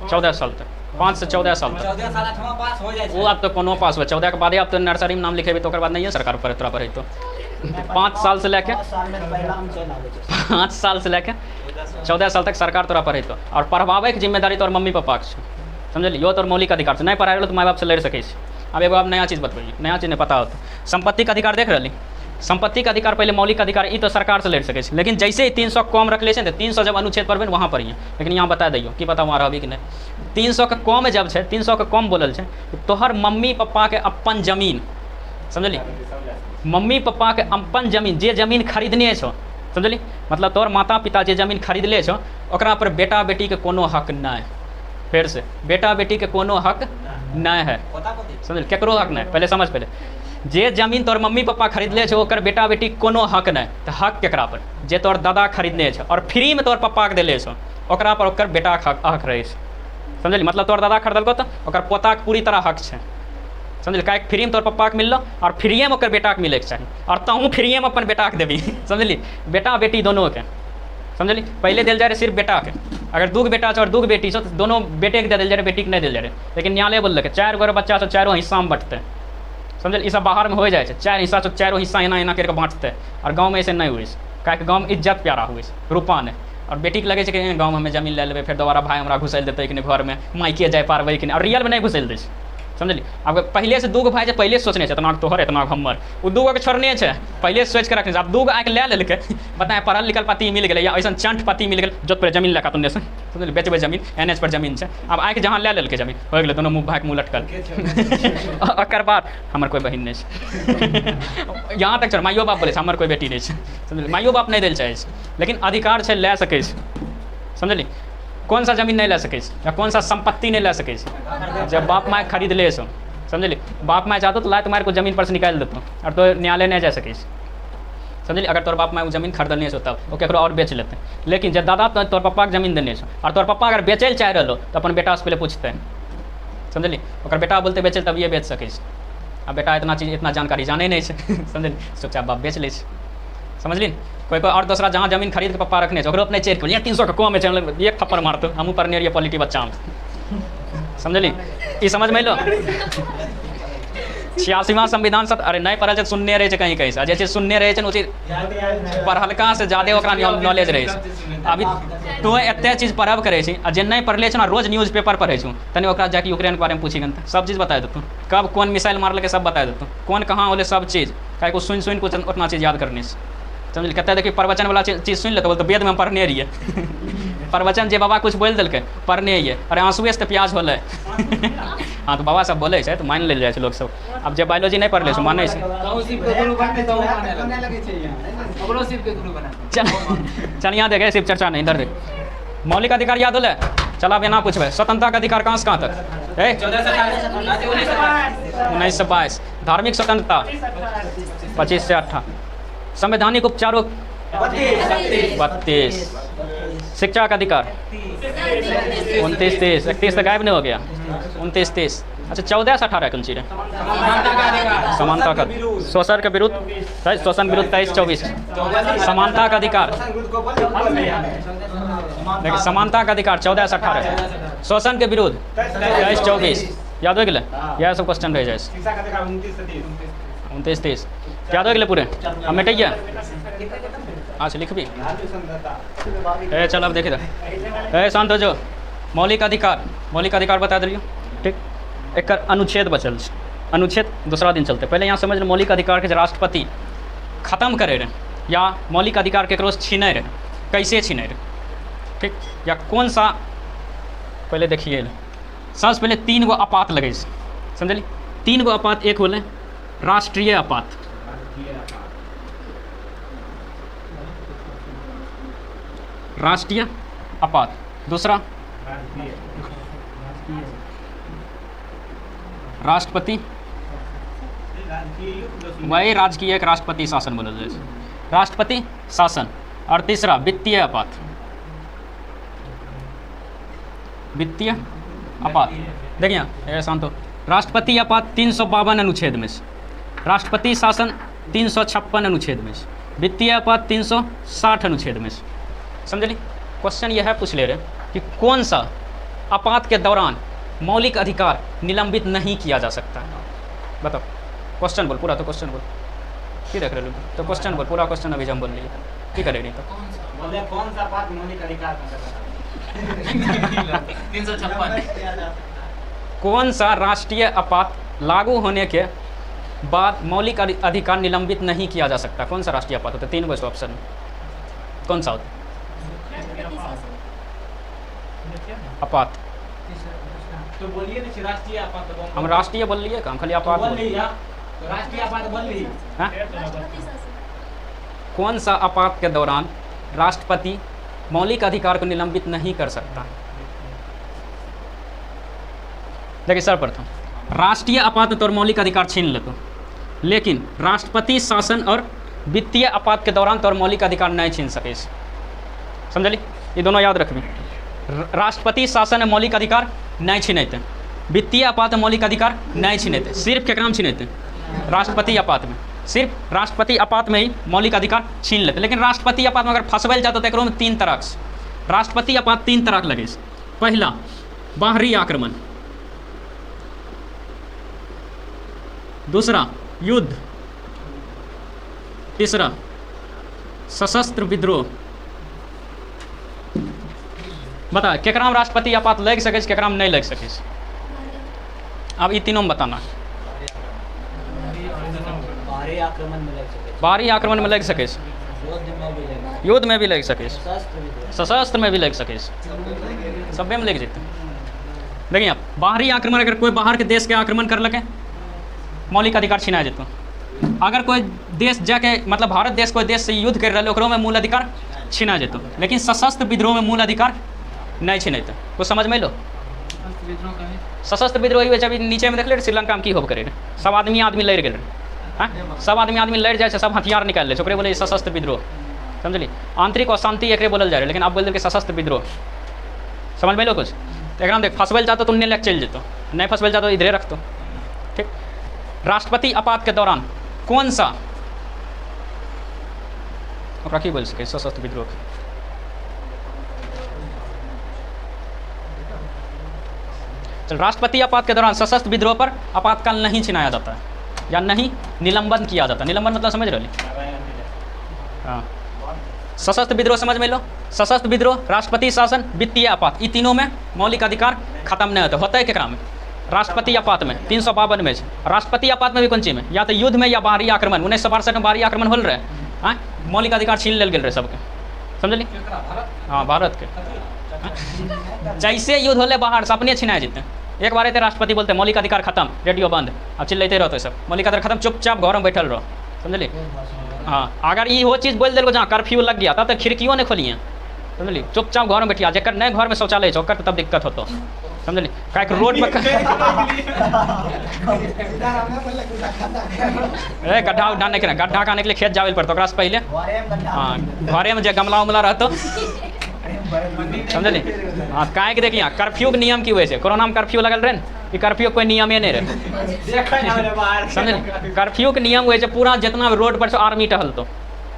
14 साल तक 5 से 14 साल तक 14 साल 8वां पास हो जाए वो अब तो कोनो पास हुआ 14 के बाद अब तो नर्सरी में नाम लिखेबी तो ओकर बाद नहीं है सरकार पर तोरा पढ़े तो 5 साल से लेके 5 साल में पहला हम चल आवे छै 5 साल से लेके 14 साल तक सरकार तोरा पढ़े तो और पढ़वावे के जिम्मेदारी तोर मम्मी पापा के छै समझली यो तोर मौलिक अधिकार छै नहीं पढ़ाई तो माय बाप से लड़ सकै छै अब एगो अब नया चीज़ बतबैए नया चीज़ नहीं पता होता संपत्ति का अधिकार देख रही संपत्ति का अधिकार पहले मौलिक अधिकार ई तो सरकार से लड़ सके लेकिन जैसे ही 300 कम रख ले 300 जब अनुच्छेद पढ़बे वहाँ पर ही लेकिन यहाँ बता दियो कि पता वहाँ रहबी कि नहीं 300 के कम जब है 300 के कम बोलल है तोहर मम्मी पप्पा के अपन जमीन समझली मम्मी पप्पा के अपन जमीन जे जमीन खरीदने छो समझली मतलब तोहर माता पिता जे जमीन खरीदले छो ओकरा पर बेटा बेटी के कोनो हक नहीं फिर से बेटा बेटी के कोनो हक नहीं है समझल केकरो हक नहीं पहले समझ पहले जे जमीन तोर मम्मी पापा खरीदले छो ओकर बेटा बेटी कोनो हक नहीं तो हक केकरा पर जे तोर दादा खरीदने छो और फ्री में तोर पप्पा के दिले छो ओकरा पर ओकर बेटा के हक रहे छै समझली मतलब तोर दादा खरीदलको तो ओकर पोता के पूरी तरह हक छै समझली काहे फ्री में तोर पप्पा के मिललो और फ्रीए में ओकर बेटा के मिले के चाहिए और तहूँ फ्रीए में अपन बेटा के देबी समझली बेटा बेटी दोनों के समझली पहले दिल जाए रहे सिर्फ बेटा के अगर 2 बेटा छो और 2 बेटी छो तो दोनों बेटे के दे दिल जाए बेटी के नहीं दिल जाए लेकिन न्यायालय बोल 4 गो बच्चा छो 4 हिस्सा में बंटते समझल ई सब बाहर में हो जाए 4 हिस्सा छो 4 हिस्सा एना एना करके बाँटते और गाँव में ऐसे नहीं हुई काहे गाँव में इज्जत प्यारा हुई रूपा ने और बेटी के लगे कि गाँव में हमें जमीन ले लेबै फिर दोबारा भाई हमरा घुसल देते कि घर में मायके जाए पारबै कि और रियल में नहीं घुसल दे समझली अब पहले से 2 भाई पहले सोचने इतना तोहर इतना हमर वो 2 के छोड़ने छै पहले सोच के रखने अब 2 आके ले लेलकै बताए पढ़ल लिखल पति मिल गए या ऐसा चंट पति मिल गए जो पर जमीन लगा तुमने से समझली बेचबै जमीन NH पर जमीन छै अब आके जहाँ ले लेलकै जमीन हो गेलै दोनों मुँह भाई के मुँह लटकल ओकर बाद हमर कोई बहिन नहीं छै यहाँ तक छोड़ माइयो बाप बोले हमर कोई बेटी नहीं छै समझली माइयो बाप नहीं दै चाहे लेकिन अधिकार छै ले सकै समझली कौन सा जमीन नहीं ले सके या कौन सा संपत्ति नहीं ले सके जब बाप माँ खरीद ले सो समझली बाप माँ चाहतो तो लात मार को जमीन पर से निकाल देतो और तो न्यायालय नहीं जा सके समझली अगर तोर बाप माँ वो जमीन खरीदने से तब वो केकरो और बेच लेते लेकिन जब दादा तोर पप्पा के जमीन देने और तोर पप्पा अगर बेचे ल चाह रहो तो अपन बेटा से पहले पूछते समझली ओकर बेटा बोलते बेचे तब ये बेच सके अब बेटा इतना चीज़ इतना जानकारी जाने नहीं समझली सोचा बाप बेच ले समझली कोई और दूसरा जहाँ जमीन खरीद के पप्पा रखने ओकरो अपने चेक बोलिए 300 के कम है एक थप्पड़ मारतो हमू पढ़ने रहिए पॉलिटी बच्चा समझली ई समझ में लो 86वां संविधान सब अरे नहीं पढ़ल सुनने रहे कहीं कहीं से जे चीज सुनने रहे वो चीज पढ़लका से ज्यादा ओकरा नॉलेज रहे अभी तो एते चीज पढ़ब करे छी आ जे नहीं पढ़ले छ ना रोज न्यूज पेपर पढ़े छूँ तनी ओकरा जाके यूक्रेन के बारे में पूछी गन सब चीज़ बता देतू कब कौन मिसाइल मारल सब बता देतू कौन कहाँ होले सब चीज़ काहे को सुन कुछ उतना चीज़ याद करने से समझली कते देखिए प्रवचन वाला चीज़ सुन ले तो बोलते वेद में पढ़ने रहिए प्रवचन जे बाबा कुछ बोल दिल्के पढ़ने रहिए अरे आंसुए से तो प्याज होले हाँ तो बाबा सब बोले तो मान ले जाए लोग सब अब जब बायोलॉजी नहीं पढ़ ले माने चल यहाँ देखे सिर्फ चर्चा नहीं इधर देख मौलिक अधिकार याद होले चल अब यहाँ पूछबे स्वतंत्रता का अधिकार कहाँ से कहाँ तक 1922 धार्मिक स्वतंत्रता 25 से 28 संवैधानिक उपचारों 32 शिक्षा का अधिकार 29 30 31 तक गायब नहीं हो गया 29 30 अच्छा 14 से 18 कौन चीज है समानता का शोषण के विरुद्ध शोषण विरुद्ध 23 24 समानता का अधिकार देखिए समानता का अधिकार 14 से 18 शोषण के विरुद्ध 23 24 याद हो गए यह सब क्वेश्चन रह जाए 29 30 याद हो गए पूरे अब मिटाइए अच्छा लिख भी चल अब देखिए शांत हो जो मौलिक अधिकार बता दिलियो ठीक एक अनुच्छेद बचल अनुच्छेद दूसरा दिन चलते पहले यहाँ समझ मौलिक अधिकार के राष्ट्रपति खत्म करे रहे या मौलिक अधिकार केकरो छीने रहे कैसे छीने रहे ठीक या कौन सा पहले देखिए सबसे पहले 3 गो आपात लगे समझली 3 गो आपात एक होले राष्ट्रीय आपात राष्ट्रीय आपात दूसरा राष्ट्रपति वही राजकीय एक राष्ट्रपति शासन बोलल जाए राष्ट्रपति शासन और तीसरा वित्तीय आपात वित्तीय आपात देखिए शांतो राष्ट्रपति आपात 352 अनुच्छेद में से राष्ट्रपति शासन 356 अनुच्छेद में से वित्तीय आपात 360 अनुच्छेद में से। समझली? क्वेश्चन यह है पूछ ले रहे कि कौन सा आपात के दौरान मौलिक अधिकार निलंबित नहीं किया जा सकता है। बताओ, क्वेश्चन बोल पूरा, तो क्वेश्चन बोल, की देख रहे हो? तो क्वेश्चन बोल पूरा, क्वेश्चन अभी हम बोल लिए, की करे नहीं तो बोले कौन सा बात मौलिक अधिकार का 356 कौन सा राष्ट्रीय आपात लागू होने के बाद मौलिक अधिकार निलंबित नहीं किया जा सकता? कौन सा राष्ट्रीय आपात होता है? 3 गो ऑप्शन में कौन सा होता है? आपात। तो बोलिए ना राष्ट्रीय आपात। तो हम राष्ट्रीय बोल लिए, काम खाली आपात बोल बोल। लिया, राष्ट्रीय आपात बोल ली। हाँ? कौन सा आपात के दौरान राष्ट्रपति मौलिक अधिकार को निलंबित नहीं कर सकता? देखिए सर्वप्रथम, राष्ट्रीय आपात में तौर मौलिक अधिकार छीन लेते, लेकिन राष्ट्रपति शासन और वित्तीय आपात के दौरान तौर मौलिक अधिकार नहीं छीन सके। समझली? ये दोनों याद रखबी। राष्ट्रपति शासन में मौलिक अधिकार नहीं छीनते, वित्तीय आपात में मौलिक अधिकार नहीं छीनते। सिर्फ केकरा में छीनते? राष्ट्रपति आपात में। सिर्फ राष्ट्रपति आपात में ही मौलिक अधिकार छीन लेते। लेकिन राष्ट्रपति आपात में अगर फंसबल जाता तो एकरो में 3 तरह से राष्ट्रपति आपात 3 तरह के लगे। पहला बाहरी आक्रमण, दूसरा युद्ध, तीसरा सशस्त्र विद्रोह। बता केकरा में राष्ट्रपति आपात लग सके, केकरा में नहीं लग सके? अब ये तीनों में बताना। बाहरी आक्रमण में लग सके, बाहरी आक्रमण में लग सके, युद्ध में भी लग सके, सशस्त्र में भी लग सके, सब में लग जाते। देखिए आप, बाहरी आक्रमण अगर कोई बाहर के देश के आक्रमण कर लगे मौलिक अधिकार छिना जेतो। अगर कोई देश जाके मतलब भारत देश कोई देश से युद्ध कर रहा है ओकरो में मूल अधिकार छिना जेतो। लेकिन सशस्त्र विद्रोह में मूल अधिकार नहीं छिनते। कुछ समझ में लो? सशस्त्र विद्रोह ही अभी नीचे में देख ले श्रीलंका में की होब करे, सब आदमी लड़ गए। हाँ, सब आदमी लड़ जाए, सब हथियार निकाल ले, ओकरे बोले सशस्त्र विद्रोह। समझली? आंतरिक अशांति एक बोलल जा रहे, लेकिन आप बोल दें कि सशस्त्र विद्रोह। समझ में लो कुछ? तो एक देख, फंसबल जाता तो उन्हें लेके चल जेतो, नहीं फंसबल जाता तो इधरे रखतो। ठीक। राष्ट्रपति आपात के दौरान कौन सा ओकरा की बोल सके सशस्त्र विद्रोह? चल, राष्ट्रपति आपात के दौरान सशस्त्र विद्रोह पर आपातकाल नहीं छिनाया जाता है या नहीं निलंबन किया जाता। निलंबन मतलब समझ रहे? हाँ, सशस्त्र विद्रोह समझ में लो। सशस्त्र विद्रोह, राष्ट्रपति शासन, वित्तीय आपात, ये तीनों में मौलिक अधिकार खत्म नहीं होता है केकरा में? राष्ट्रपति आपात में 352 में। राष्ट्रपति आपात में भी कौन चीज में? या तो युद्ध में या बाहरी आक्रमण। 1962 में बाहरी आक्रमण होल रहे। हाँ, मौलिक अधिकार छीन लेल गेल रहे सबके। समझली? हाँ, भारत के जैसे युद्ध होले बाहर से अपने छिना जेते। एक बार राष्ट्रपति बोलते मौलिक अधिकार खत्म, रेडियो बंद, अब चिल्लाते रहते सब, मौलिक अधिकार खत्म, चुपचाप घर में बैठल रहो। समझली? हाँ, अगर ये वो चीज़ बोल दिल जहाँ कर्फ्यू लग गया तब तक खिड़कियों नहीं खोलिए। समझली? चुपचाप घर में बैठिया, जकर नहीं घर में शौचालय चौकर तब दिक्कत होतो। समझली? का रोड पर गड्ढा उड्ढा नहीं करना, गड्ढा खाने के लिए खेत जावे पड़ता से पहले। हाँ, घरे में जो गमला उमला रहतो। समझली? हाँ, काहे कि देखिए कर्फ्यू के नियम की वजह से कोरोना में कर्फ्यू लगल रहे, ये कर्फ्यू कोई नियम ही नहीं रहे। समझली? कर्फ्यू के नियम वजह से पूरा जितना रोड पर आर्मी टहलतो।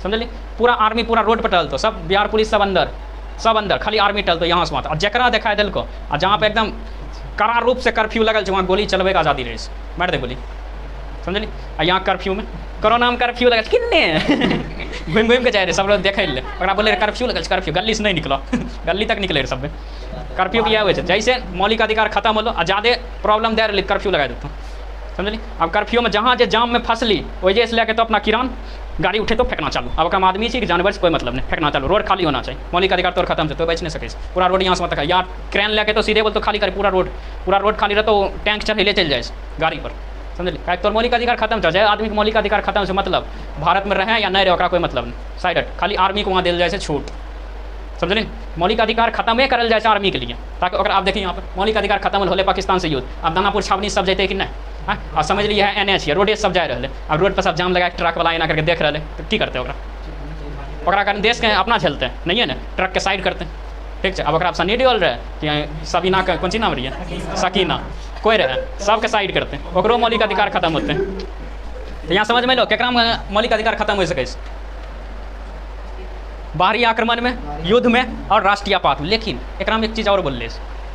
समझली? पूरा आर्मी पूरा रोड पर टहलतो, सब बिहार पुलिस सब अंदर, खाली आर्मी टहलतो यहाँ से वहाँ। और जकरा दिखाई दिल को और जहाँ पे एकदम कड़ा रूप से कर्फ्यू लगल वहाँ गोली चलवे का आज़ादी रहे, मार दे गोली। समझली? और यहाँ कर्फ्यू में कोरोना में कर्फ्यू लगल किन्ने घूम के जाए रहे सब लोग देखे ले, बोले कर्फ्यू लगल, कर्फ्यू गली से नहीं निकलो गली तक निकले रहे सब। कर्फ्यू की हुए जैसे मौलिक अधिकार खत्म होलो और ज़्यादा प्रॉब्लम दे रही कर्फ्यू लगा देते। समझली? अब कर्फ्यू में जहाँ जो जाम में फंसली वजह से लेके तो अपना किरान गाड़ी उठे तो फेंकना चालू। अब कम आदमी कि जानवर से कोई मतलब नहीं, फेंकना चालू। रोड खाली होना चाहिए, मौलिक अधिकार तो खत्म से तो बच नहीं सके। पूरा रोड यहाँ से मत या क्रेन लेके तो सीधे बोल तो खाली करे पूरा रोड खाली रहे तो टैंक चढ़े चल जाए गाड़ी पर। समझली? क्या तो मौलिक अधिकार खत्म चल जाए, आदमी के मौलिक अधिकार खत्म से मतलब भारत में रहे या नहीं रहे कोई मतलब नहीं, साइड हट, खाली आर्मी को वहाँ दिल जाए छूट। समझली? मौलिक अधिकार खत्म ही करल जाए आर्मी के लिए, ताकि अगर आप देखिए यहाँ पर मौलिक अधिकार खत्म होले पाकिस्तान से युद्ध, अब दानापुर छावनी सब जैते कि नहीं। हाँ, और समझ लीजिए NH है, रोडे सब जा रहे, अब रोड पर सब जाम लगा ट्रक वाला एना करके देख रहे तो की करते ओकरा कारण देश के अपना झेलते हैं नहीं है ना, ट्रक के साइड करते हैं। ठीक है, अब अगर आप सनी डियोल रहे कि सबीना का कौन सी नाम रही है, सकीना कोई रहे, सबके साइड करते हैं, ओकरो मौलिक अधिकार खत्म होते हैं। तो यहाँ समझ में लो केकरा में मौलिक अधिकार खत्म हो सके। बाहरी आक्रमण में, युद्ध में और राष्ट्रीय आपात में। लेकिन एक में एक चीज़ और बोल ले,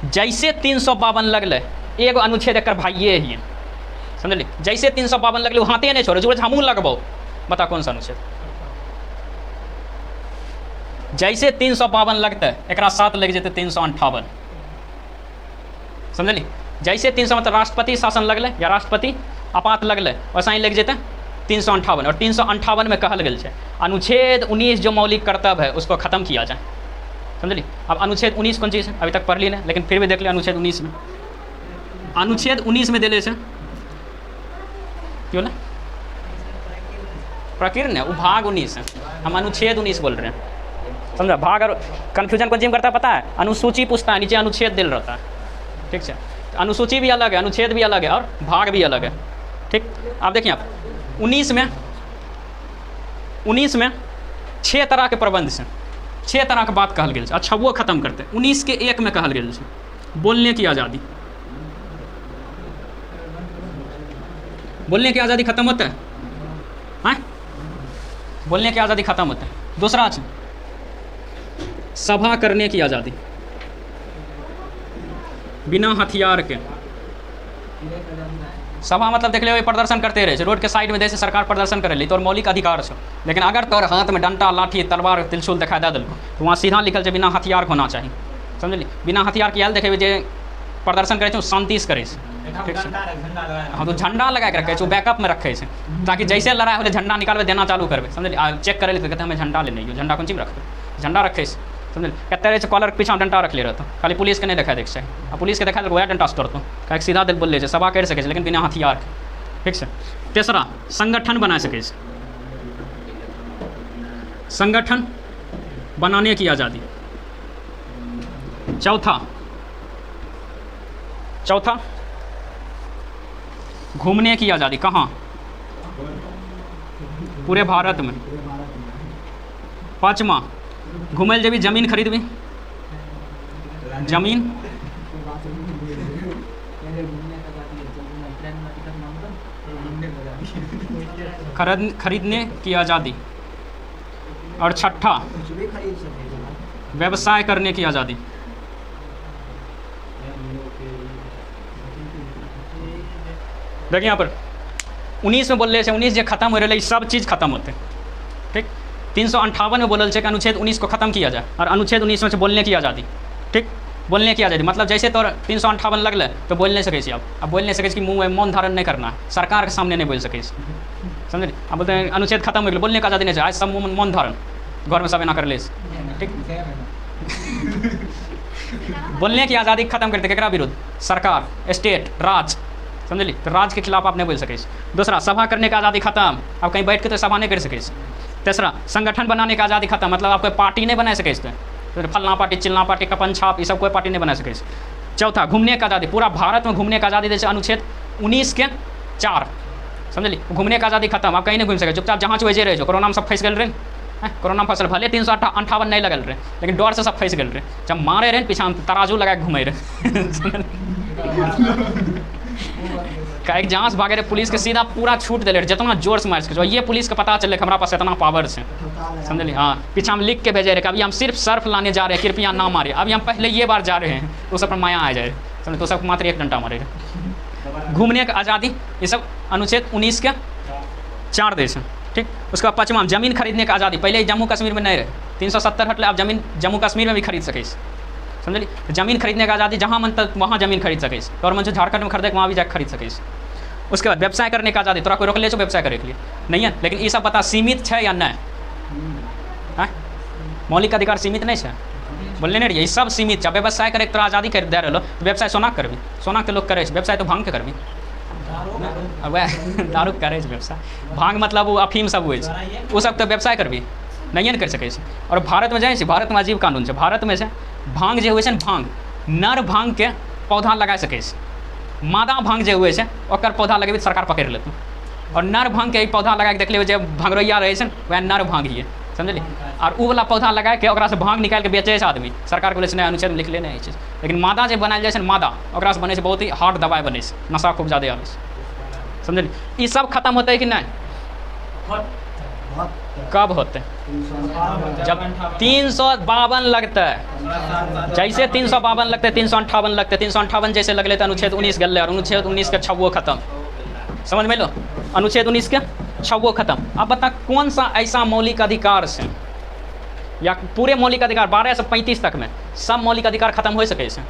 जैसे 352 लगल एगो अनुच्छेद एक भाइये ही समझलिए, जैसे 352 लगल हाथे नहीं छोड़े, जो हमू लगबो, बता कौन सा अनुच्छेद? जैसे 352 लगते एक साथ लग जाते 358 समझलिए। जैसे 300 मतलब राष्ट्रपति शासन लगल या राष्ट्रपति आपात लगल वैसा ही लग जाते 358। और 358 में कहल गया है अनुच्छेद 19 जो मौलिक कर्तव्य है उसको खत्म किया जाए समझलिए। अब अनुच्छेद 19 कौन चीज़ है अभी तक पढ़ ली नहीं, लेकिन फिर भी देख लिया अनुच्छेद 19 में, अनुच्छेद 19 में दिले से क्यों ना प्रकीर्ण है वो भाग 19 है, हम अनुच्छेद 19 बोल रहे हैं समझा। भाग और कन्फ्यूजन कौन चीज करता है पता है? अनुसूची पूछता है, नीचे अनुच्छेद दिल रहता है, ठीक है। अनुसूची भी अलग है, अनुच्छेद भी अलग है और भाग भी अलग है, ठीक। आप देखिए आप 19 में 6 तरह के प्रबंध से 6 तरह के बात कहल गया। अच्छा वो खत्म करते 19 के 1 में कहल गया बोलने की आज़ादी, बोलने की आज़ादी खत्म होता है, हाँ बोलने की आज़ादी खत्म होता है। दूसरा है सभा करने की आज़ादी बिना हथियार के। सभा मतलब देख ले प्रदर्शन करते रहे, रोड के साइड में जैसे सरकार प्रदर्शन करे तो मौलिक अधिकार छो, लेकिन अगर तोर हाथ में डंटा लाठी तलवार त्रिशूल दिखा दे दिल्को तो वहाँ सीधा लिखल है बिना हथियार होना चाहिए समझलिए। बिना हथियार के देखे जे प्रदर्शन करे शांति से करे, ठीक है। हाँ तो झंडा लगा के रखे बैकअप में रखे ताकि जैसे लड़ाई हो झंडा निकालवे देना चालू करवे समझलिए। चेक करे तो कहते हमें झंडा लेने झंडा कौन चीज रखते झंडा रखे समझलिए। कहते रहे कॉलर पीछा डंटा रख ले रहता, खाली पुलिस के नहीं देखा देख चाहिए, अब पुलिस के देखा वह डंटा से तोड़ता कहीं सीधा दिल बोल ले सभा कर सके लेकिन बिना हथियार के, ठीक है। तीसरा संगठन बना सके, संगठन बनाने की आज़ादी। चौथा घूमने की आज़ादी, कहाँ? पूरे भारत में। पाँचवा घूमल जब जमीन खरीदबी, जमीन खरीदने की आज़ादी। और छठा व्यवसाय करने की आज़ादी। देखिए यहाँ पर 19 में बोल रहे 19 जो खत्म हो रहा सब चीज़ खत्म होते, ठीक। 358 में बोलल है कि अनुच्छेद 19 को खत्म किया जाए और अनुच्छेद 19 में से बोलने की आज़ादी, ठीक। बोलने की आज़ादी मतलब जैसे तो 358 लगल तो बोल नहीं सके अब बोल नहीं सके कि मुँह में मौन धारण नहीं करना है, सरकार के सामने नहीं बोल सके समझे। अब बोलते हैं अनुच्छेद खत्म हो गया, बोलने की आज़ादी नहीं चाहिए, आज सब मुँह मौन धारण घर में सब ना कर ले, ठीक। बोलने की आज़ादी खत्म करते केकरा विरुद्ध? सरकार, स्टेट, राज्य समझलिए। तो राज्य के खिलाफ आप नहीं बोल सके। दूसरा सभा करने की आज़ादी खत्म, आप कहीं बैठ के तो सभा नहीं कर सके। तीसरा संगठन बनाने की आज़ादी खत्म, मतलब आप कोई पार्टी नहीं बना सके, तो फलना पार्टी चिलना पार्टी कपन छाप ये सब कोई पार्टी नहीं बना सके। चौथा घूमने की आज़ादी, पूरा भारत में घूमने की आज़ादी जैसे अनुच्छेद 19 के 4 समझलिए। घूमने की आज़ादी खत्म, आप कहीं नहीं घूम सके, चुपचाप जहाँ वैसे रहे, कोरोना में सब फंस गए रहे, कोरोना में फसल भले 358 नहीं लगल रहे, लेकिन डर से सब फंस गए रहे, जब मारे रहे पीछा तराजू लगा के घूमे रहे कहीं जहाँ से भागे रहे पुलिस के सीधा पूरा छूट दिले जितना जोर से मार सके। ये पुलिस के पता चले हमारा पास इतना पावर से समझलिए। हाँ पीछे हम लिख के भेजे रहे अभी हम सिर्फ सर्फ लाने जा रहे हैं, कृपया ना मारे। अभी हम पहले ये बार जा रहे हैं तो सब पर माया आ जाए समझे, तो सब मात्र 1 घंटा मारे रहे। घूमने की आज़ादी ये सब अनुच्छेद 19 के 4 देश हैं, ठीक। उसका 5वां जमीन खरीदने की आज़ादी, पहले जम्मू कश्मीर में नहीं रहे, 370 हटले आप जमीन जम्मू कश्मीर में भी खरीद सके समझलिए। जमीन खरीदने की आज़ादी, जहाँ मन तक वहाँ जमीन खरीद सके, और मन से झारखंड में खरीदे वहाँ भी जाकर खरीद सके। उसके बाद व्यवसाय करने की आज़ादी, तोरा कोई रोक ले व्यवसाय करे के लिए नहीं है, लेकिन ये सब पता सीमित है या नहीं है? मौलिक अधिकार सीमित नहीं है, बोलने नहीं रही सब सीमित है। व्यवसाय करे तोरा आज़ादी कर दे रहे, व्यवसाय सोना करबी, सोना के लोग करे, व्यवसाय तो भांग के करबी, वह दारू करे व्यवसाय, भांग मतलब वो अफीम सब हुए वो सब तो व्यवसाय करबी नहीं कर सके। और भारत में जाए, भारत में अजीब कानून है, भारत में से भांग जो हुए भांग नर भांग के पौधा लगा सके, मादा भांग जो हुए ओकर पौधा लगे सरकार पकड़ लेते, और नर भांग के पौधा लगा के देख ले जब भंगरैया रहे वह नर भांग ही है समझलिए। और वो वाला पौधा लगा के ओकरा से भांग निकाल के बेचे आदमी, सरकार को बोले अनुच्छेद में लिख लेने चीज़। लेकिन मादा जो बनाल जाए मादा ओकरा से बने से बहुत ही हार्ड दवाई बने, नशा खूब ज़्यादा आवे समझलिए। ये सब खत्म होता है कि नहीं? कब होते हैं? जब 352 लगता है, जैसे 352 लगते हैं, 358 लगते हैं, 358 जैसे लगले तो अनुच्छेद 19 गल और अनुच्छेद 19 के 6 खत्म। समझ में लो, अनुच्छेद 19 के 6 खत्म। अब बता कौन सा ऐसा मौलिक अधिकार से या पूरे मौलिक अधिकार 12 से 35 तक में सब मौलिक अधिकार खत्म हो सके से?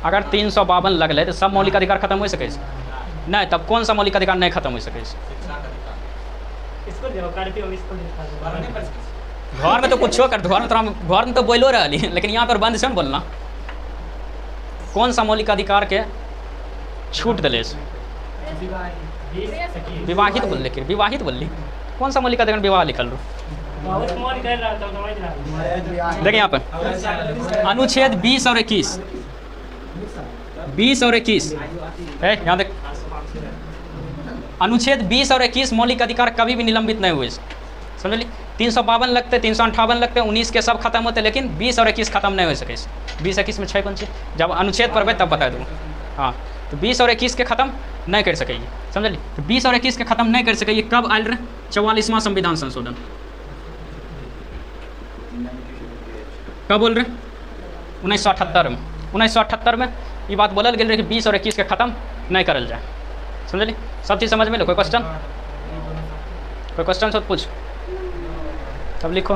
अगर 352 लगले तो सब मौलिक अधिकार खत्म हो सके से? नहीं, तब कौन सा मौलिक अधिकार नहीं खत्म हो सके से? स्कूल जाओ कार्य और स्कूल घर में तो कुछ कर, घर में तो बोलो रही, लेकिन यहाँ पर बंद से बोलना। कौन सा मौलिक अधिकार के छूट दिले से? विवाहित बोल लेकिन विवाहित बोल ली, कौन सा मौलिक अधिकार विवाह लिखल रो? बहुत मोर कर रहा था समझ रहा। देखिए यहाँ पर अनुच्छेद 20 और 21, 20 और 21 है, यहाँ देख, अनुच्छेद 20 और 21 मौलिक अधिकार कभी भी निलंबित नहीं हुए, समझ ली। 352 लगते, 358 लगते, 19 के सब खत्म होते, लेकिन 20 और 21 खत्म नहीं हो सके। 20-21 में 6 कौन सी? जब अनुच्छेद पर तब बता दूँ। हाँ, तो 20 और 21 के खत्म नहीं कर सकेंगे, समझ ली। तो 20 और 21 के खत्म नहीं कर सकेंगे, कब आयल रहे? 44वां संविधान संशोधन। कब बोल रहे? 1978 में। 1978 में ये बात बोलल गई रही कि 20 और 21 के खत्म नहीं करल जाए, समझ ली। सब चीज़ समझ में लो। कोई क्वेश्चन? कोई क्वेश्चन सब पूछ, तब लिखो।